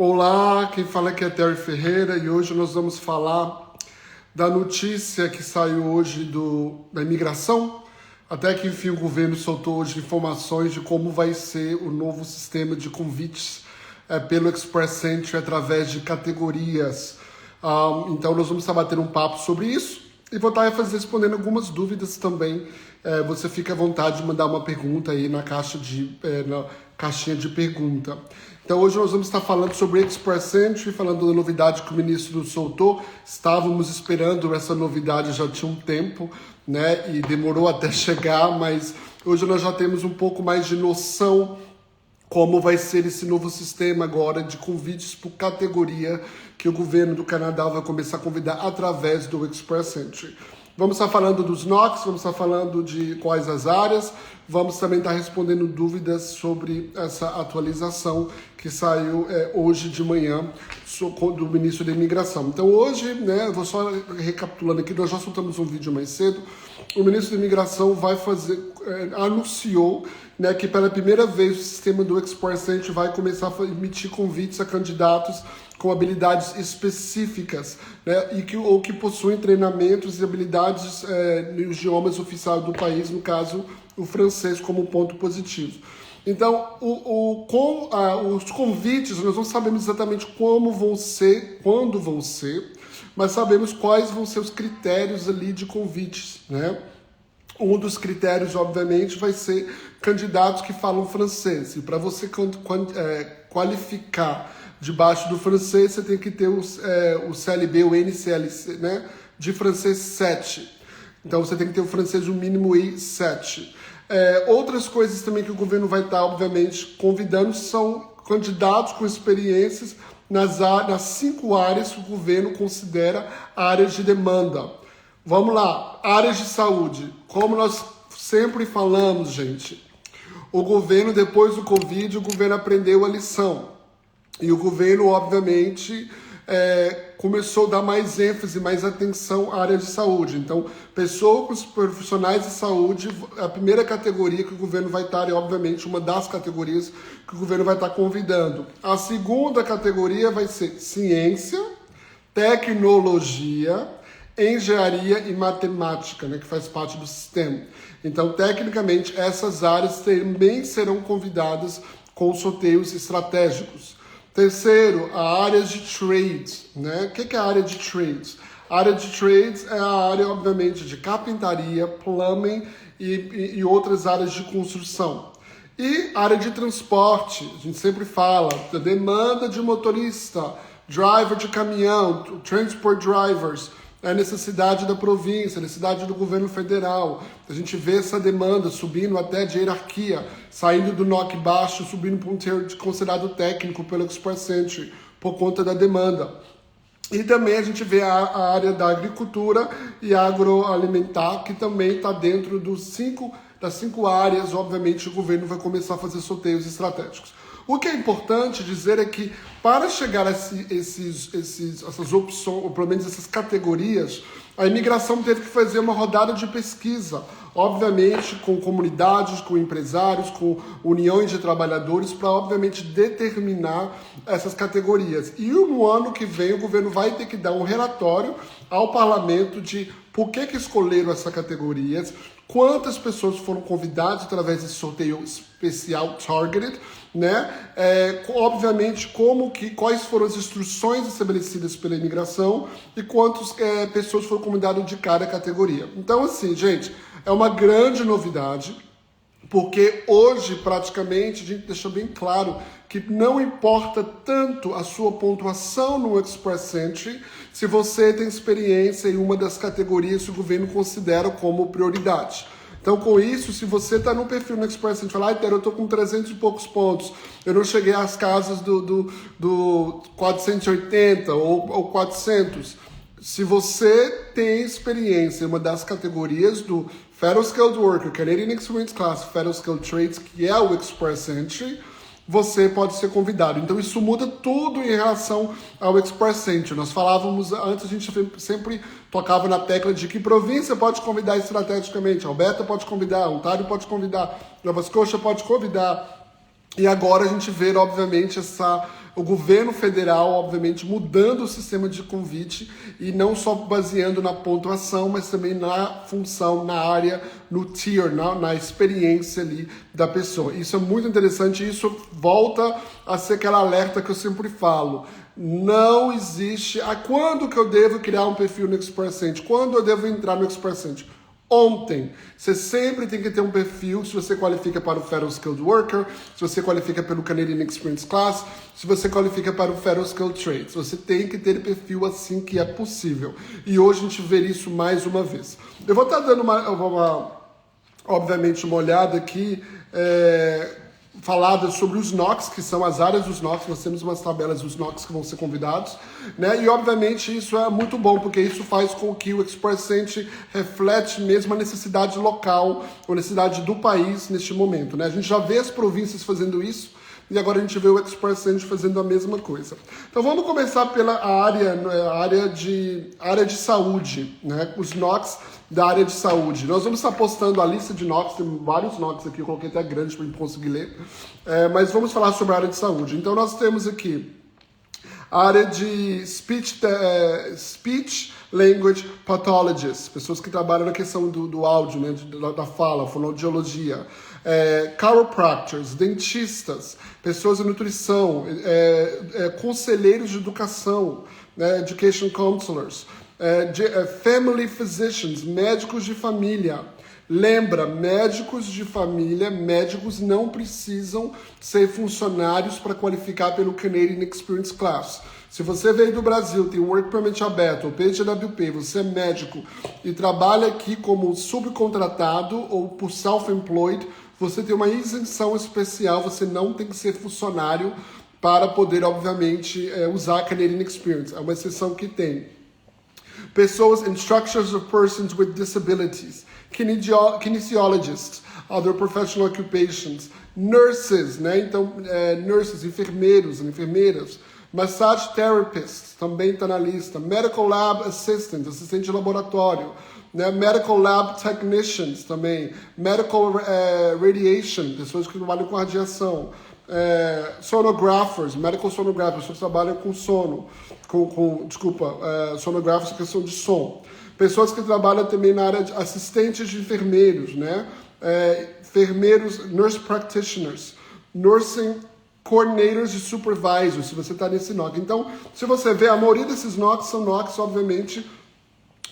Olá, quem fala aqui é Terry Ferreira e hoje nós vamos falar da notícia que saiu hoje da imigração. Até que enfim o governo soltou hoje informações de como vai ser o novo sistema de convites pelo Express Entry através de categorias. Então nós vamos estar batendo um papo sobre isso e vou estar respondendo algumas dúvidas também. Você fica à vontade de mandar uma pergunta aí na caixinha de pergunta. Então hoje nós vamos estar falando sobre Express Entry, falando da novidade que o ministro soltou. Estávamos esperando essa novidade já tinha um tempo, né? E demorou até chegar, mas hoje nós já temos um pouco mais de noção como vai ser esse novo sistema agora de convites por categoria que o governo do Canadá vai começar a convidar através do Express Entry. Vamos estar falando dos NOCs, vamos estar falando de quais as áreas, vamos também estar respondendo dúvidas sobre essa atualização que saiu hoje de manhã do ministro da Imigração. Então hoje, né, eu vou só recapitulando aqui, nós já soltamos um vídeo mais cedo, o ministro da Imigração anunciou, né, que pela primeira vez o sistema do Express Entry vai começar a emitir convites a candidatos com habilidades específicas, né, ou que possuem treinamentos e habilidades nos idiomas oficiais do país, no caso o francês como ponto positivo. Então, os convites, nós não sabemos exatamente como vão ser, quando vão ser, mas sabemos quais vão ser os critérios ali de convites, né? Um dos critérios, obviamente, vai ser candidatos que falam francês. E para você qualificar debaixo do francês, você tem que ter o CLB, o NCLC, né? De francês 7. Então, você tem que ter o francês, o mínimo I7. Outras coisas também que o governo vai estar, obviamente, convidando são candidatos com experiências nas 5 áreas que o governo considera áreas de demanda. Vamos lá, áreas de saúde. Como nós sempre falamos, gente, o governo, depois do Covid, o governo aprendeu a lição. E o governo, obviamente, começou a dar mais ênfase, mais atenção à área de saúde. Então, pessoas profissionais de saúde, a primeira categoria que o governo vai estar, é obviamente uma das categorias que o governo vai estar convidando. A segunda categoria vai ser ciência, tecnologia, engenharia e matemática, né, que faz parte do sistema. Então, tecnicamente, essas áreas também serão convidadas com sorteios estratégicos. Terceiro, a área de trades, né? O que é a área de trades? A área de trades é a área, obviamente, de carpintaria, plumbing e outras áreas de construção. E área de transporte, a gente sempre fala da demanda de motorista, driver de caminhão, transport drivers, a necessidade da província, a necessidade do governo federal. A gente vê essa demanda subindo até de hierarquia, saindo do NOC baixo, subindo para um tier considerado técnico pelo Express Entry, por conta da demanda. E também a gente vê a área da agricultura e agroalimentar, que também está dentro das 5 áreas, obviamente, o governo vai começar a fazer sorteios estratégicos. O que é importante dizer é que para chegar a essas opções, ou pelo menos essas categorias, a imigração teve que fazer uma rodada de pesquisa, obviamente com comunidades, com empresários, com uniões de trabalhadores, para obviamente determinar essas categorias. E no ano que vem o governo vai ter que dar um relatório ao parlamento de por que escolheram essas categorias, quantas pessoas foram convidadas através desse sorteio especial targeted, né? Obviamente, quais foram as instruções estabelecidas pela imigração e quantas pessoas foram convidadas de cada categoria. Então, assim, gente, é uma grande novidade, porque hoje, praticamente, a gente deixa bem claro que não importa tanto a sua pontuação no Express Entry se você tem experiência em uma das categorias que o governo considera como prioridade. Então, com isso, se você está no perfil no Express Entry e fala, eu estou com 300 e poucos pontos, eu não cheguei às casas do 480 ou 400, se você tem experiência em uma das categorias do Federal Skilled Worker, Canadian Experience Class, Federal Skilled Trades, que é o Express Entry, você pode ser convidado. Então isso muda tudo em relação ao Express Entry. Nós falávamos, antes a gente sempre tocava na tecla de que província pode convidar estrategicamente. Alberta pode convidar, Ontário pode convidar, Nova Scotia pode convidar. E agora a gente vê, obviamente, o governo federal, obviamente, mudando o sistema de convite e não só baseando na pontuação, mas também na função, na área, no tier, na experiência ali da pessoa. Isso é muito interessante e isso volta a ser aquela alerta que eu sempre falo. Não existe... Quando que eu devo criar um perfil no X%? Quando eu devo entrar no X%? Ontem. Você sempre tem que ter um perfil, se você qualifica para o Federal Skilled Worker, se você qualifica pelo Canadian Experience Class, se você qualifica para o Federal Skilled Trades. Você tem que ter perfil assim que é possível. E hoje a gente vê isso mais uma vez. Eu vou estar dando obviamente, uma olhada aqui, falada sobre os NOCs, que são as áreas dos NOCs. Nós temos umas tabelas dos NOCs que vão ser convidados, né? E obviamente isso é muito bom, porque isso faz com que o X% reflete mesmo a necessidade local, a necessidade do país neste momento, né? A gente já vê as províncias fazendo isso, e agora a gente vê o X% fazendo a mesma coisa. Então vamos começar pela área de saúde, né? Os NOCs da área de saúde. Nós vamos estar postando a lista de NOCs, tem vários NOCs aqui, eu coloquei até grande para a gente conseguir ler, mas vamos falar sobre a área de saúde. Então nós temos aqui a área de speech language pathologists, pessoas que trabalham na questão do áudio, né, da fala, fonoaudiologia, chiropractors, dentistas, pessoas de nutrição, conselheiros de educação, né, education counselors, family physicians, médicos de família. Lembra, médicos de família, médicos não precisam ser funcionários para qualificar pelo Canadian Experience Class. Se você veio do Brasil, tem um Work Permit aberto, ou PGWP, você é médico e trabalha aqui como subcontratado ou por self-employed, você tem uma isenção especial, você não tem que ser funcionário para poder, obviamente, usar a Canadian Experience. É uma exceção que tem. Pessoas, instructors of persons with disabilities, kinesiologists, other professional occupations, nurses, né? Então, nurses, enfermeiros, enfermeiras, massage therapists, também está na lista, medical lab assistants, assistente de laboratório, né? Medical lab technicians também, medical radiation, pessoas que trabalham com radiação, sonographers, medical sonographers, pessoas que trabalham com sono, sonographers, questão de som. Pessoas que trabalham também na área de assistentes de enfermeiros, né? Enfermeiros, nurse practitioners, nursing coordinators e supervisors, se você está nesse NOC. Então, se você vê, a maioria desses NOCs são NOCs, obviamente,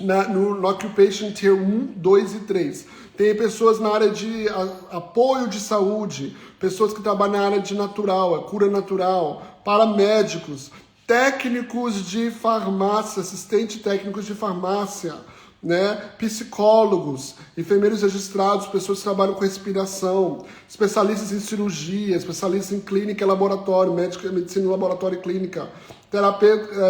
no Occupation Tier 1, 2 e 3. Tem pessoas na área de apoio de saúde, pessoas que trabalham na área de natural, cura natural, paramédicos, técnicos de farmácia, assistentes técnicos de farmácia, né? Psicólogos, enfermeiros registrados, pessoas que trabalham com respiração, especialistas em cirurgia, especialistas em clínica e laboratório, medicina em laboratório e clínica,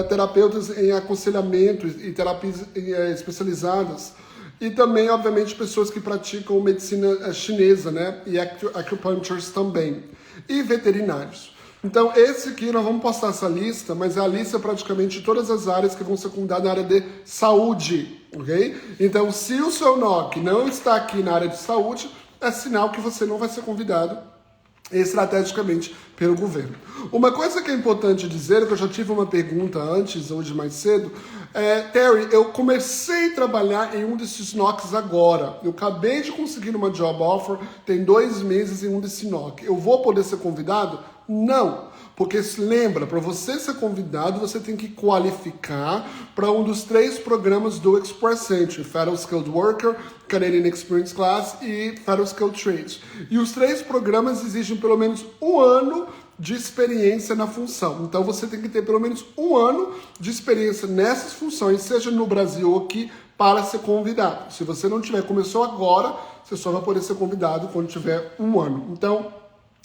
terapeutas em aconselhamento e terapias especializadas, e também, obviamente, pessoas que praticam medicina chinesa, né? E acupuncturists também, e veterinários. Então, esse aqui, nós vamos postar essa lista, mas é a lista praticamente de todas as áreas que vão ser convidadas na área de saúde, ok? Então, se o seu NOC não está aqui na área de saúde, é sinal que você não vai ser convidado estrategicamente pelo governo. Uma coisa que é importante dizer, que eu já tive uma pergunta antes, hoje mais cedo, Terry, eu comecei a trabalhar em um desses NOCs agora. Eu acabei de conseguir uma job offer, tem 2 meses em um desse NOC. Eu vou poder ser convidado? Não. Porque lembra, para você ser convidado, você tem que qualificar para um dos 3 programas do X%, Federal Skilled Worker, Canadian Experience Class e Federal Skilled Trades. E os 3 programas exigem pelo menos 1 ano de experiência na função. Então você tem que ter pelo menos 1 ano de experiência nessas funções, seja no Brasil ou aqui, para ser convidado. Se você não tiver, começou agora, você só vai poder ser convidado quando tiver 1 ano. Então,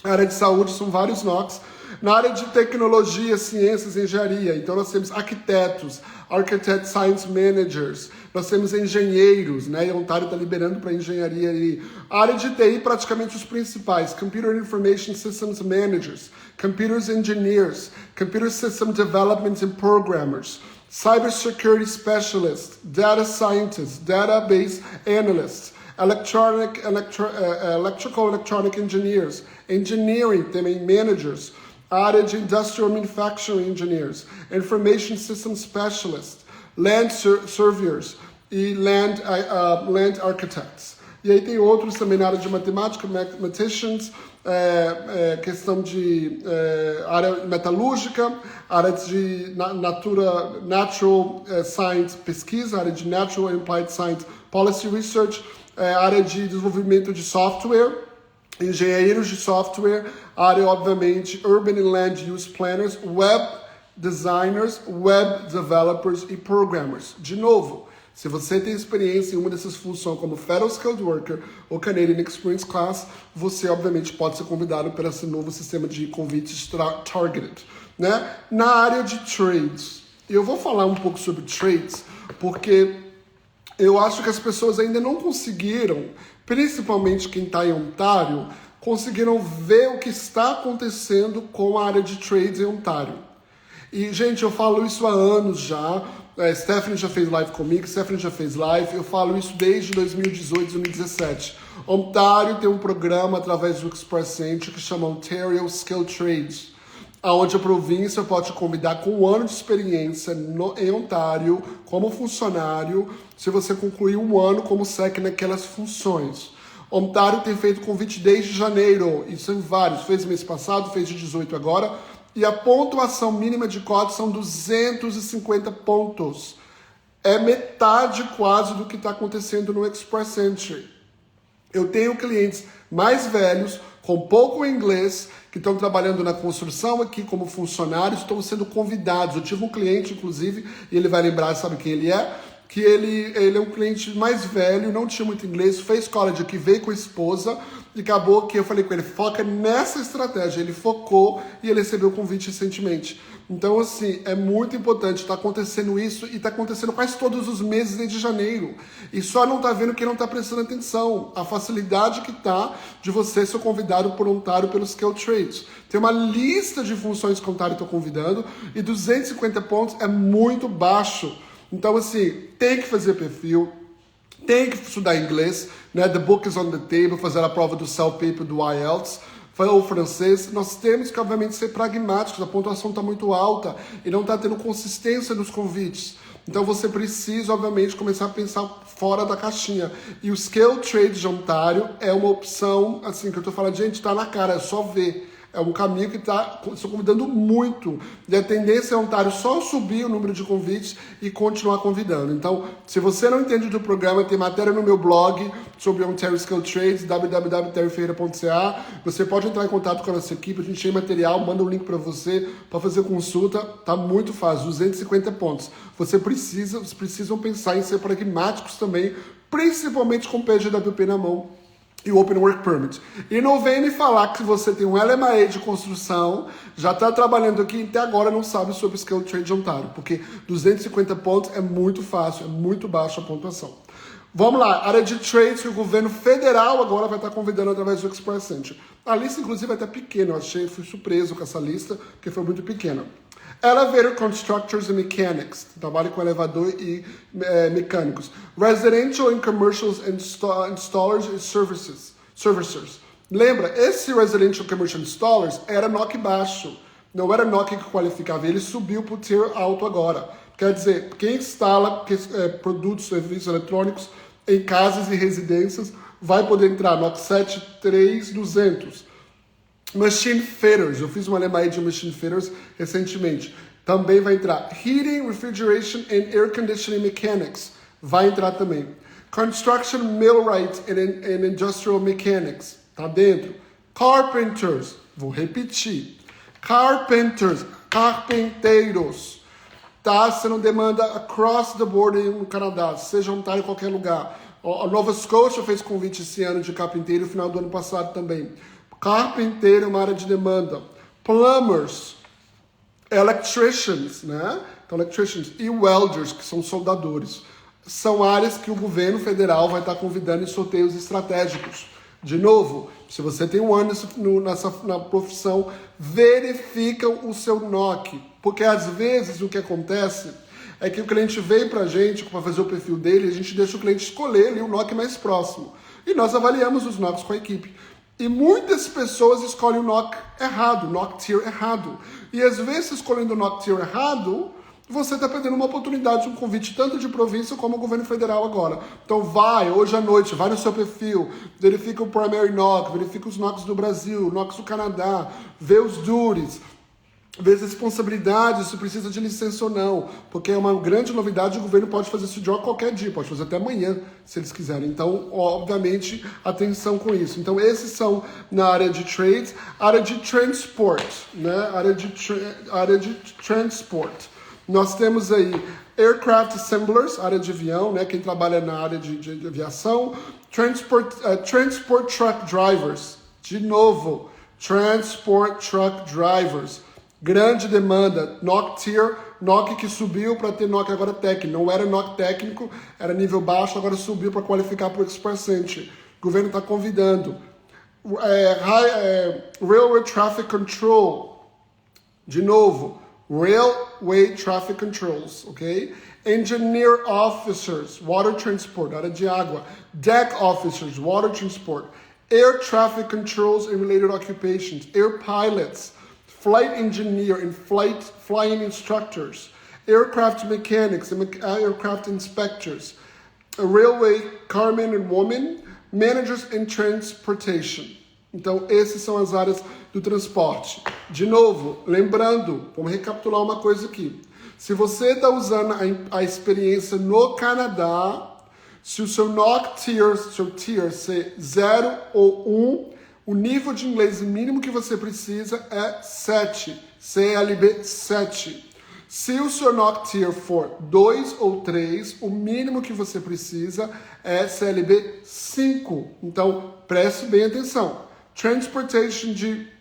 a área de saúde são vários NOCs. Na área de tecnologia, ciências e engenharia, então nós temos arquitetos, Architect Science Managers, nós temos engenheiros, né? E a Ontário está liberando para engenharia ali. A área de TI, praticamente os principais, Computer Information Systems Managers, Computers Engineers, Computer System Development and Programmers, Cybersecurity Specialists, Data Scientists, Database Analysts, Electrical Electronic Engineers, Engineering, também Managers, A área de Industrial Manufacturing Engineers, Information System Specialists, Land Surveyors e Land Architects. E aí tem outros também na área de matemática, mathematicians, questão de área metalúrgica, área de natural science pesquisa, área de natural and applied science policy research, área de desenvolvimento de software, engenheiros de software, área obviamente urban and land use planners, web designers, web developers e programmers. De novo, se você tem experiência em uma dessas funções como Federal Skilled Worker ou Canadian Experience Class, você obviamente pode ser convidado para esse novo sistema de convites targeted. Né? Na área de trades, eu vou falar um pouco sobre trades, porque eu acho que as pessoas ainda não conseguiram, principalmente quem está em Ontário, conseguiram ver o que está acontecendo com a área de trades em Ontário. E, gente, eu falo isso há anos já. Stephanie já fez live comigo, Stephanie já fez live. Eu falo isso desde 2018, 2017. Ontário tem um programa através do Express Entry que chama Ontario Skill Trades, onde a província pode te convidar com um ano de experiência em Ontário como funcionário, se você concluir um ano como SEC naquelas funções. Ontário tem feito convite desde janeiro, isso em vários, fez mês passado, fez de 18 agora, e a pontuação mínima de cota são 250 pontos. É metade quase do que está acontecendo no Express Entry. Eu tenho clientes mais velhos, com pouco inglês, que estão trabalhando na construção aqui como funcionários, estão sendo convidados. Eu tive um cliente, inclusive, e ele vai lembrar, sabe quem ele é? Que ele é um cliente mais velho, não tinha muito inglês, fez college aqui, veio com a esposa, e acabou que eu falei com ele, foca nessa estratégia. Ele focou e ele recebeu o convite recentemente. Então, assim, é muito importante, está acontecendo isso e está acontecendo quase todos os meses desde janeiro. E só não está vendo quem não está prestando atenção. A facilidade que está de você ser convidado por Ontário pelos Skill Trades. Tem uma lista de funções que o Ontário está convidando e 250 pontos é muito baixo. Então, assim, tem que fazer perfil, tem que estudar inglês, né? The book is on the table, fazer a prova do self-paper do IELTS, ou francês. Nós temos que, obviamente, ser pragmáticos. A pontuação está muito alta e não está tendo consistência nos convites. Então, você precisa, obviamente, começar a pensar fora da caixinha. E o Skill Trade de Ontário é uma opção, assim, que eu estou falando, gente, está na cara, é só ver. É um caminho que está se convidando muito. E a tendência é o Ontário só subir o número de convites e continuar convidando. Então, se você não entende do programa, tem matéria no meu blog sobre o Ontario Skill Trades, www.terrifeira.ca. Você pode entrar em contato com a nossa equipe, a gente tem material, manda um link para você para fazer consulta. Tá muito fácil, 250 pontos. Vocês precisam pensar em ser pragmáticos também, principalmente com o PGWP na mão e o Open Work Permit. E não vem me falar que você tem um LMA de construção, já está trabalhando aqui e até agora não sabe sobre Skill Trade de Ontário, porque 250 pontos é muito fácil, é muito baixa a pontuação. Vamos lá, área de trades que o governo federal agora vai estar convidando através do Express Entry. A lista, inclusive, é até pequena, fui surpreso com essa lista, porque foi muito pequena. Elevator Constructors and Mechanics, trabalho com elevador e mecânicos. Residential and Commercial Installers and Servicers. Lembra, esse Residential Commercial Installers era NOC baixo, não era NOC que qualificava, ele subiu para o Tier alto agora. Quer dizer, quem instala produtos, serviços eletrônicos em casas e residências vai poder entrar NOC 73200. Machine Fitters, eu fiz uma LMA de Machine Fitters recentemente. Também vai entrar. Heating, Refrigeration and Air Conditioning Mechanics. Vai entrar também. Construction Millwright and Industrial Mechanics. Tá dentro. Carpenters. Vou repetir. Carpenters. Carpenteiros. Tá sendo demanda across the border no Canadá. Seja Ontário em qualquer lugar. A Nova Scotia fez convite esse ano de carpinteiro no final do ano passado também. Carpinteiro é uma área de demanda. Plumbers, electricians, né? Então, electricians e welders, que são soldadores. São áreas que o governo federal vai estar convidando em sorteios estratégicos. De novo, se você tem um ano na profissão, verifica o seu NOC. Porque às vezes o que acontece é que o cliente veio para a gente para fazer o perfil dele, e a gente deixa o cliente escolher ali o NOC mais próximo. E nós avaliamos os NOCs com a equipe. E muitas pessoas escolhem o NOC errado, NOC Tier errado. E às vezes, escolhendo o NOC Tier errado, você está perdendo uma oportunidade, um convite tanto de província como o governo federal agora. Então vai, hoje à noite, vai no seu perfil, verifica o Primary NOC, verifica os NOCs do Brasil, NOCs do Canadá, vê os duties, vê as responsabilidades, se precisa de licença ou não, porque é uma grande novidade, o governo pode fazer esse job qualquer dia, pode fazer até amanhã, se eles quiserem. Então, obviamente, atenção com isso. Então, esses são na área de trade, área de transport, né? Área de transport. Nós temos aí aircraft assemblers, área de avião, né? Quem trabalha na área de aviação, transport truck drivers, de novo, transport truck drivers. Grande demanda, NOC Tier, NOC que subiu para ter NOC agora técnico. Não era NOC técnico, era nível baixo, agora subiu para qualificar para o Expert. O governo está convidando. Railway Traffic Control, de novo, Railway Traffic Controls, ok? Engineer Officers, Water Transport, área de água. Deck Officers, Water Transport. Air Traffic Controls and Related Occupations. Air Pilots. Flight Engineer and Flying Instructors. Aircraft Mechanics and Aircraft Inspectors. Railway Carmen and Women. Managers in Transportation. Então, essas são as áreas do transporte. De novo, lembrando, vamos recapitular uma coisa aqui. Se você está usando a experiência no Canadá, se o seu NOC Tier, seu Tier ser 0 ou 1, o nível de inglês mínimo que você precisa é 7, CLB 7. Se o seu NOC Tier for 2 ou 3, o mínimo que você precisa é CLB 5. Então, preste bem atenção. Transportation de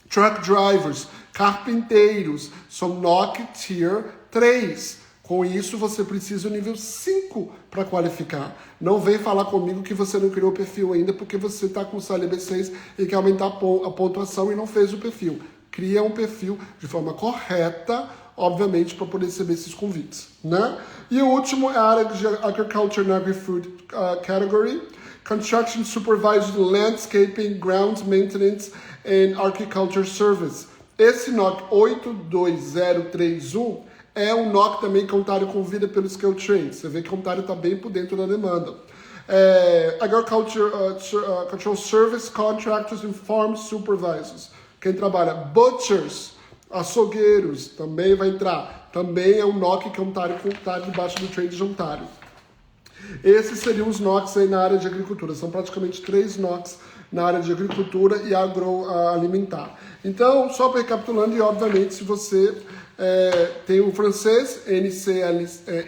truck drivers, carpinteiros, são NOC Tier 3. Com isso, você precisa do nível 5 para qualificar. Não vem falar comigo que você não criou o perfil ainda porque você está com o CLB 6 e quer aumentar a pontuação e não fez o perfil. Cria um perfil de forma correta, obviamente, para poder receber esses convites, né? E o último é a área de Agriculture and Agri-Food Category. Construction Supervisor, Landscaping, Grounds Maintenance and Agriculture Service. Esse NOC 82031 é um NOC também que a Ontário convida pelo Skill Trade. Você vê que a Ontário está bem por dentro da demanda. Agriculture Control Service Contractors and Farm Supervisors. Quem trabalha butchers, açougueiros, também vai entrar. Também é um NOC que a Ontário está debaixo do Trade de Ontário. Esses seriam os NOCs aí na área de agricultura. São praticamente 3 NOCs na área de agricultura e agroalimentar. Então, só recapitulando, e obviamente, se você tem o francês,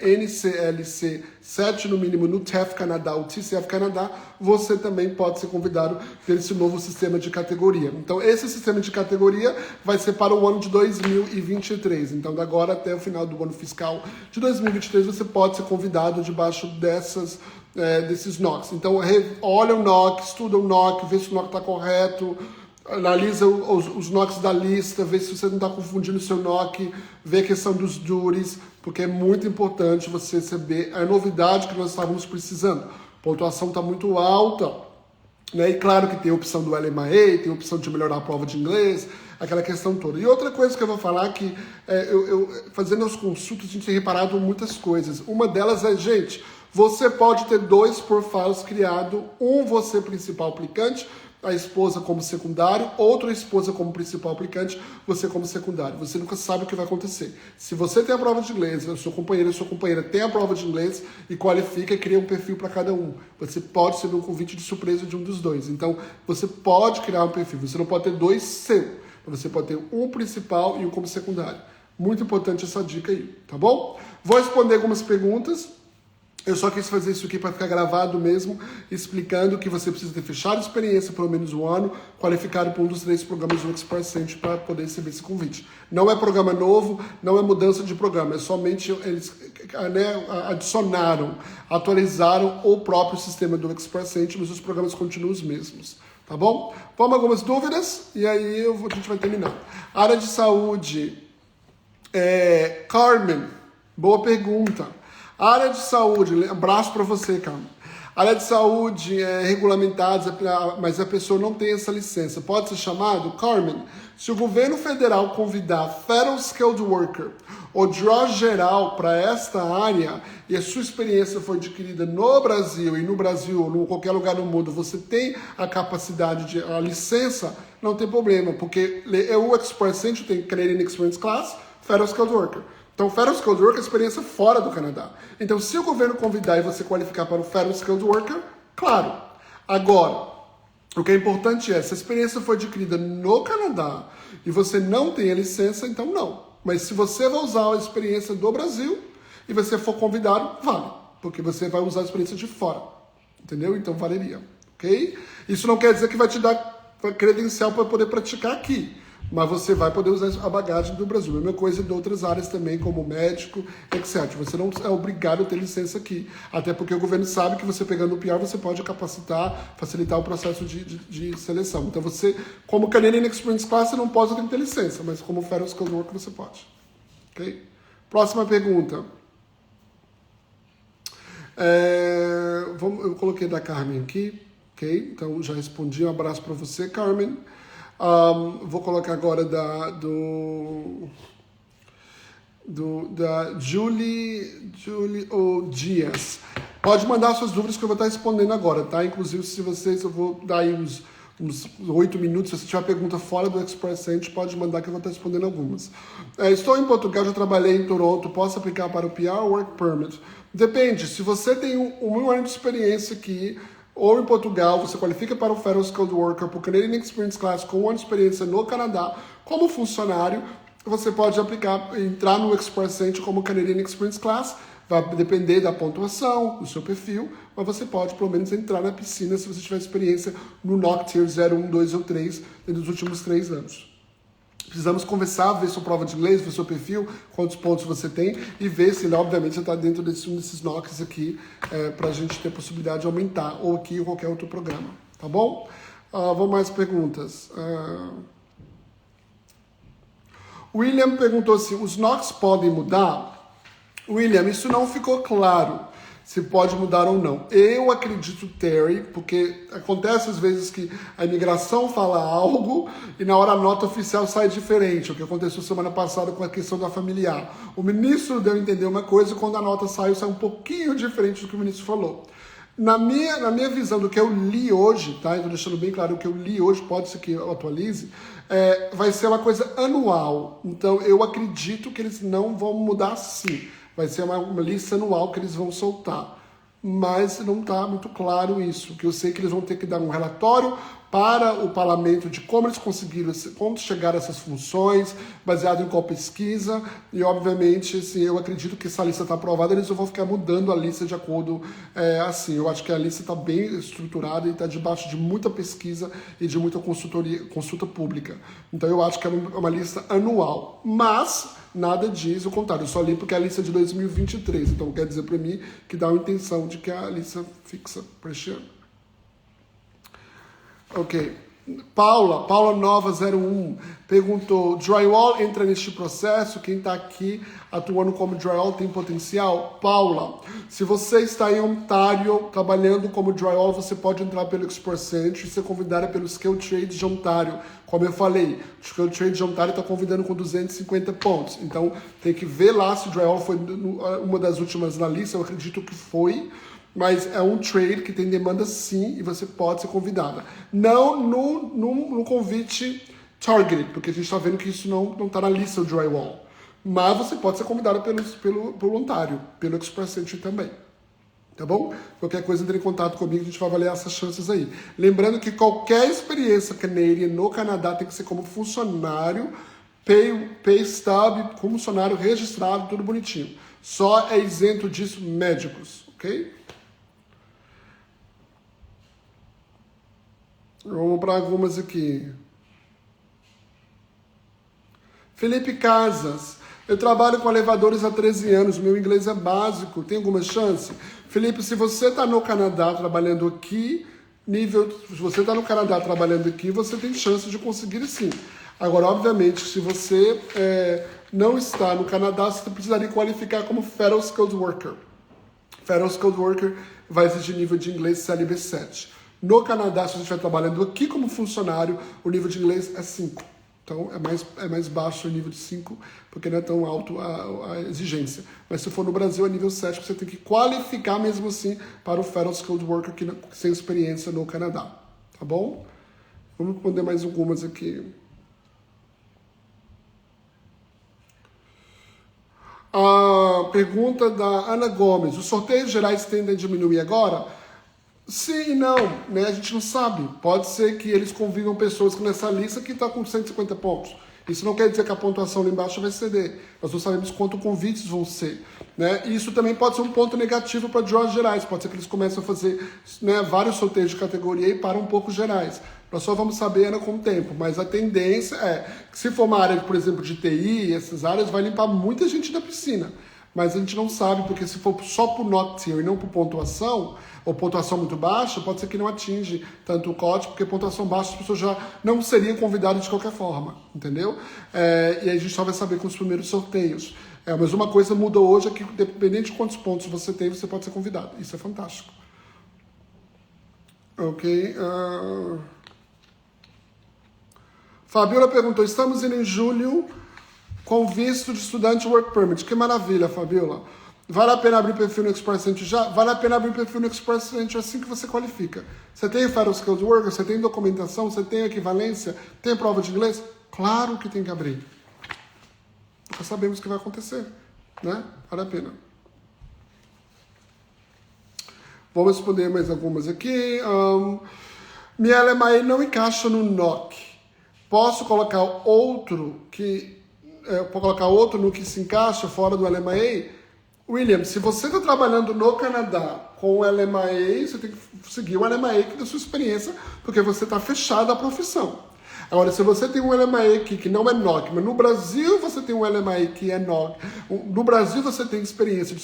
NCLC 7 no mínimo no TEF Canadá, o TCF Canadá, você também pode ser convidado por esse novo sistema de categoria. Então, esse sistema de categoria vai ser para o ano de 2023. Então, da agora até o final do ano fiscal de 2023, você pode ser convidado debaixo desses NOCs. Então, olha o NOC, estuda o NOC, vê se o NOC está correto, analisa os NOCs da lista, vê se você não está confundindo o seu NOC, vê a questão dos duties, porque é muito importante você saber a novidade que nós estávamos precisando. A pontuação está muito alta, né? E claro que tem a opção do LMA, tem a opção de melhorar a prova de inglês, aquela questão toda. E outra coisa que eu vou falar que, fazendo as consultas, a gente tem reparado muitas coisas. Uma delas é, gente, você pode ter 2 profiles criados, um você principal aplicante, a esposa como secundário, outra esposa como principal aplicante, você como secundário. Você nunca sabe o que vai acontecer. Se você tem a prova de inglês, a sua companheira tem a prova de inglês e qualifica e cria um perfil para cada um. Você pode receber um convite de surpresa de um dos dois. Então, você pode criar um perfil. Você não pode ter 2 seu. Você pode ter um principal e um como secundário. Muito importante essa dica aí, tá bom? Vou responder algumas perguntas. Eu só quis fazer isso aqui para ficar gravado mesmo, explicando que você precisa ter fechado a experiência pelo menos um ano, qualificado por um dos 3 programas do Expert para poder receber esse convite. Não é programa novo, não é mudança de programa, é somente eles adicionaram, atualizaram o próprio sistema do Expert, mas os programas continuam os mesmos. Tá bom? Vamos algumas dúvidas e aí a gente vai terminar. Área de saúde. Carmen, boa pergunta. Área de saúde, abraço para você, Carmen. Área de saúde é regulamentada, mas a pessoa não tem essa licença. Pode ser chamado? Carmen, se o governo federal convidar Federal Skilled Worker ou draw geral para esta área e a sua experiência foi adquirida no Brasil, e no Brasil ou em qualquer lugar do mundo você tem a capacidade a licença, não tem problema, porque o Express Entry tem Canadian Experience Class, Federal Skilled Worker. Então, Federal Skilled Worker é experiência fora do Canadá. Então, se o governo convidar e você qualificar para o Federal Skilled Worker, claro. Agora, o que é importante é, se a experiência foi adquirida no Canadá e você não tem a licença, então não. Mas se você vai usar a experiência do Brasil e você for convidado, vale. Porque você vai usar a experiência de fora. Entendeu? Então, valeria. Ok? Isso não quer dizer que vai te dar credencial para poder praticar aqui. Mas você vai poder usar a bagagem do Brasil. A mesma coisa de outras áreas também, como médico, etc. Você não é obrigado a ter licença aqui. Até porque o governo sabe que você pegando o PR, você pode capacitar, facilitar o processo de seleção. Então você, como Canadian Experience Class, você não pode ter licença, mas como Federal Skilled Worker você pode. Ok? Próxima pergunta. Eu coloquei da Carmen aqui. Ok? Então já respondi. Um abraço para você, Carmen. Vou colocar agora da Julie Dias. Pode mandar suas dúvidas que eu vou estar respondendo agora, tá? Inclusive, se vocês, eu vou dar aí uns 8 minutos. Se você tiver pergunta fora do Express Entry, pode mandar que eu vou estar respondendo algumas. Estou em Portugal, já trabalhei em Toronto. Posso aplicar para o PR ou Work Permit? Depende. Se você tem um ano de experiência aqui, ou em Portugal, você qualifica para o Federal Skilled Worker, para o Canadian Experience Class, com uma experiência no Canadá, como funcionário, você pode aplicar, entrar no Express Entry como Canadian Experience Class, vai depender da pontuação, do seu perfil, mas você pode, pelo menos, entrar na piscina se você tiver experiência no NOC Tier 0, 1, 2 ou 3 nos últimos 3 anos. Precisamos conversar, ver sua prova de inglês, ver seu perfil, quantos pontos você tem e ver se, obviamente, você está dentro desses NOCs aqui para a gente ter a possibilidade de aumentar, ou aqui ou qualquer outro programa, tá bom? Vamos mais perguntas. William perguntou se os NOCs podem mudar. William, isso não ficou claro. Se pode mudar ou não. Eu acredito, Terry, porque acontece às vezes que a imigração fala algo e na hora a nota oficial sai diferente, o que aconteceu semana passada com a questão da familiar. O ministro deu a entender uma coisa e quando a nota sai um pouquinho diferente do que o ministro falou. Na minha visão do que eu li hoje, tá? Estou deixando bem claro o que eu li hoje, pode ser que eu atualize, vai ser uma coisa anual. Então eu acredito que eles não vão mudar sim. Vai ser uma lista anual que eles vão soltar. Mas não está muito claro isso. Que eu sei que eles vão ter que dar um relatório para o parlamento de como eles conseguiram, como chegaram a essas funções, baseado em qual pesquisa. E, obviamente, assim, eu acredito que essa lista está aprovada, eles vão ficar mudando a lista de acordo assim. Eu acho que a lista está bem estruturada e está debaixo de muita pesquisa e de muita consulta pública. Então, eu acho que é uma lista anual. Mas nada diz o contrário. Eu só li porque é a lista de 2023. Então, quer dizer para mim que dá uma intenção de que a lista fixa para este ano. Ok. Paula Nova 01 perguntou, drywall entra neste processo? Quem está aqui atuando como drywall tem potencial? Paula, se você está em Ontário trabalhando como drywall, você pode entrar pelo Express Entry e ser convidada pelo Skill Trade de Ontário. Como eu falei, o Skill Trade de Ontário está convidando com 250 pontos. Então tem que ver lá se o drywall foi uma das últimas na lista, eu acredito que foi. Mas é um trade que tem demanda sim e você pode ser convidada. Não no convite targeted, porque a gente está vendo que isso não está na lista do drywall. Mas você pode ser convidada pelo voluntário, pelo Express Entry também. Tá bom? Qualquer coisa, entre em contato comigo, a gente vai avaliar essas chances aí. Lembrando que qualquer experiência Canadian no Canadá tem que ser como funcionário, pay stub, como funcionário registrado, tudo bonitinho. Só é isento disso médicos, ok? Vamos para algumas aqui. Felipe Casas. Eu trabalho com elevadores há 13 anos. Meu inglês é básico. Tem alguma chance? Felipe, se você está no Canadá trabalhando aqui, se você está no Canadá trabalhando aqui, você tem chance de conseguir sim. Agora, obviamente, se você não está no Canadá, você precisaria qualificar como Federal Skilled Worker. Federal Skilled Worker vai exigir nível de inglês CLB 7. No Canadá, se você estiver trabalhando aqui como funcionário, o nível de inglês é 5. Então, é mais baixo o nível de 5, porque não é tão alto a exigência. Mas se for no Brasil, é nível 7, você tem que qualificar mesmo assim para o Federal Skilled Worker que sem experiência no Canadá. Tá bom? Vamos responder mais algumas aqui. A pergunta da Ana Gomes. Os sorteios gerais tendem a diminuir agora? Sim e não, né? A gente não sabe. Pode ser que eles convidam pessoas que nessa lista que está com 150 pontos. Isso não quer dizer que a pontuação lá embaixo vai ceder. Nós não sabemos quantos convites vão ser. Né? E isso também pode ser um ponto negativo para draws gerais. Pode ser que eles comecem a fazer, né, vários sorteios de categoria e param um pouco gerais. Nós só vamos saber, né, com o tempo. Mas a tendência é que se for uma área, por exemplo, de TI, essas áreas, vai limpar muita gente da piscina. Mas a gente não sabe, porque se for só por not tier e não por pontuação, ou pontuação muito baixa, pode ser que não atinge tanto o COT, porque pontuação baixa as pessoas já não seriam convidadas de qualquer forma, entendeu? E aí a gente só vai saber com os primeiros sorteios. Mas uma coisa mudou hoje é que, dependente de quantos pontos você tem, você pode ser convidado. Isso é fantástico. Ok. Fabiola perguntou, estamos indo em julho com visto de estudante Work Permit. Que maravilha, Fabiola. Vale a pena abrir perfil no Express Entry já? Vale a pena abrir perfil no Express Entry assim que você qualifica. Você tem Federal Skilled Worker, você tem documentação, você tem equivalência, tem prova de inglês? Claro que tem que abrir. Já sabemos o que vai acontecer, né? Vale a pena. Vamos responder mais algumas aqui. Minha LMA não encaixa no NOC. Posso colocar outro no que se encaixa fora do LMA? William, se você está trabalhando no Canadá com o LMA, você tem que seguir o LMA da sua experiência, porque você está fechado à profissão. Agora, se você tem um LMA aqui que não é NOC, mas no Brasil você tem um LMA que é NOC, no Brasil você tem experiência,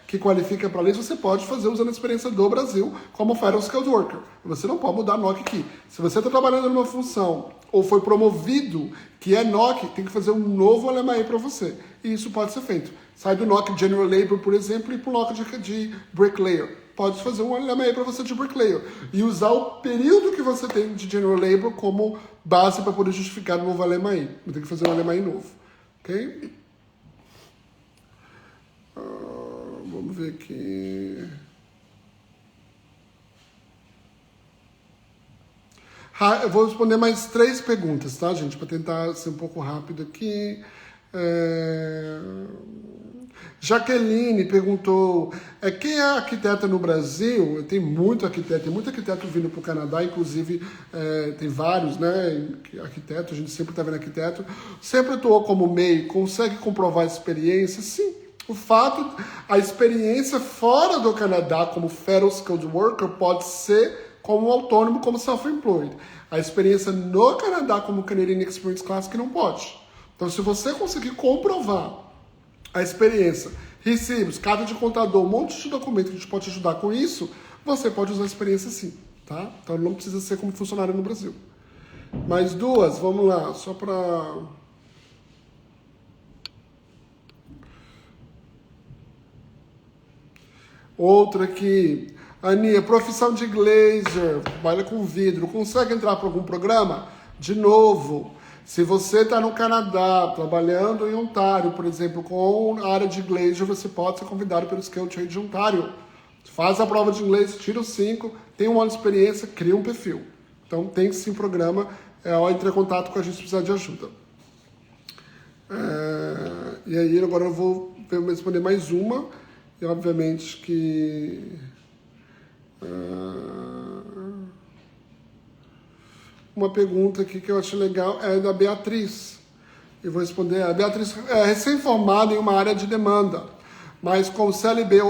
que qualifica para lei, você pode fazer usando a experiência do Brasil como Federal Skilled Worker. Você não pode mudar NOC aqui. Se você está trabalhando numa função ou foi promovido que é NOC, tem que fazer um novo LMA para você. E isso pode ser feito. Sai do NOC General Labor, por exemplo, e para o NOC de Bricklayer. Pode fazer um LMA para você de Bricklayer. E usar o período que você tem de General Labor como base para poder justificar o novo LMA. Vai ter que fazer um LMA novo. Ok? Vamos ver aqui. Eu vou responder mais 3 perguntas, tá, gente? Para tentar ser um pouco rápido aqui. Jaqueline perguntou, quem é arquiteta no Brasil? Tem muito arquiteto vindo para o Canadá, inclusive tem vários, né, arquitetos, a gente sempre está vendo arquiteto. Sempre atuou como MEI, consegue comprovar a experiência? Sim. A experiência fora do Canadá como Federal Skilled Worker pode ser como autônomo, como self-employed. A experiência no Canadá como Canadian Experience Classic não pode. Então, se você conseguir comprovar a experiência, recibos, carta de contador, um monte de documento que a gente pode te ajudar com isso, você pode usar a experiência sim, tá? Então, não precisa ser como funcionário no Brasil. Mais 2, vamos lá, só para... Outra aqui. Aninha, profissão de glazer, trabalha com vidro, consegue entrar para algum programa? De novo, se você está no Canadá, trabalhando em Ontário, por exemplo, com a área de glazer, você pode ser convidado pelo Skill Trade de Ontário. Faz a prova de inglês, tira os 5, tem um ano de experiência, cria um perfil. Então tem sim programa, entre em contato com a gente se precisar de ajuda. E aí agora eu vou responder mais uma, e obviamente que... Uma pergunta aqui que eu acho legal é da Beatriz. Eu vou responder. A Beatriz é recém-formada em uma área de demanda, mas com CLB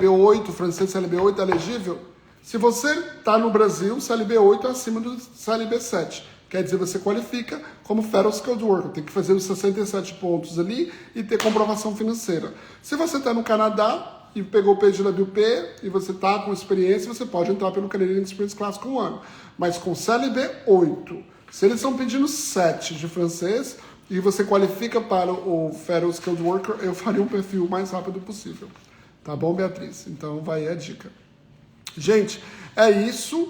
8, francês CLB 8 é elegível? Se você está no Brasil, CLB 8 é acima do CLB 7. Quer dizer, você qualifica como Federal Skilled Worker. Tem que fazer os 67 pontos ali e ter comprovação financeira. Se você está no Canadá e pegou o PGWP e você está com experiência, você pode entrar pelo Canadian Experience Class com 1 ano. Mas com CLB 8, se eles estão pedindo 7 de francês e você qualifica para o Federal Skilled Worker, eu faria um perfil o mais rápido possível. Tá bom, Beatriz? Então vai aí a dica. Gente, é isso.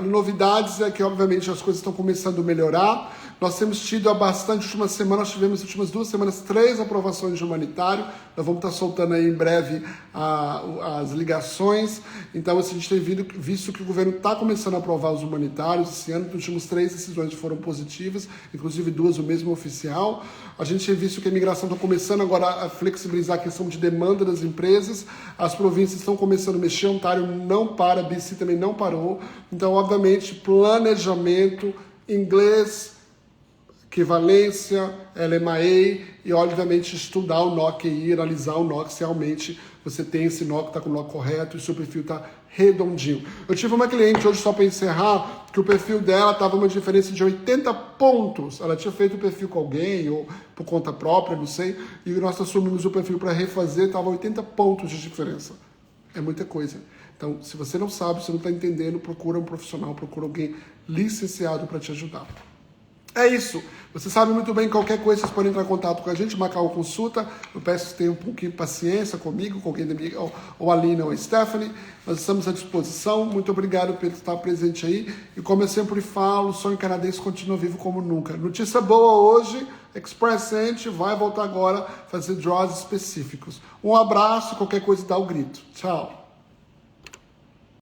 Novidades é que, obviamente, as coisas estão começando a melhorar. Nós temos tido há bastante, última semana, nós tivemos nas últimas 2 semanas 3 aprovações de humanitário. Nós vamos estar soltando aí em breve as ligações. Então, assim, a gente tem visto que o governo está começando a aprovar os humanitários. Esse ano, nos últimos 3 decisões foram positivas, inclusive 2 o mesmo oficial. A gente tem visto que a imigração está começando agora a flexibilizar a questão de demanda das empresas. As províncias estão começando a mexer, Ontário não para, BC também não parou. Então, obviamente, planejamento, inglês, equivalência, LMAE e, obviamente, estudar o NOC e analisar o NOC se realmente você tem esse NOC que está com o NOC correto e o seu perfil está redondinho. Eu tive uma cliente hoje, só para encerrar, que o perfil dela estava uma diferença de 80 pontos. Ela tinha feito o perfil com alguém ou por conta própria, não sei, e nós assumimos o perfil para refazer, estava 80 pontos de diferença. É muita coisa. Então, se você não sabe, se não está entendendo, procura um profissional, procura alguém licenciado para te ajudar. É isso. Você sabe muito bem, qualquer coisa, vocês podem entrar em contato com a gente, marcar uma consulta. Eu peço que tenham um pouquinho de paciência comigo, com alguém da minha, ou a Lina ou a Stephanie. Nós estamos à disposição. Muito obrigado por estar presente aí. E como eu sempre falo, o sonho canadense continua vivo como nunca. Notícia boa hoje, Express Entry vai voltar agora a fazer draws específicos. Um abraço, qualquer coisa dá o grito. Tchau.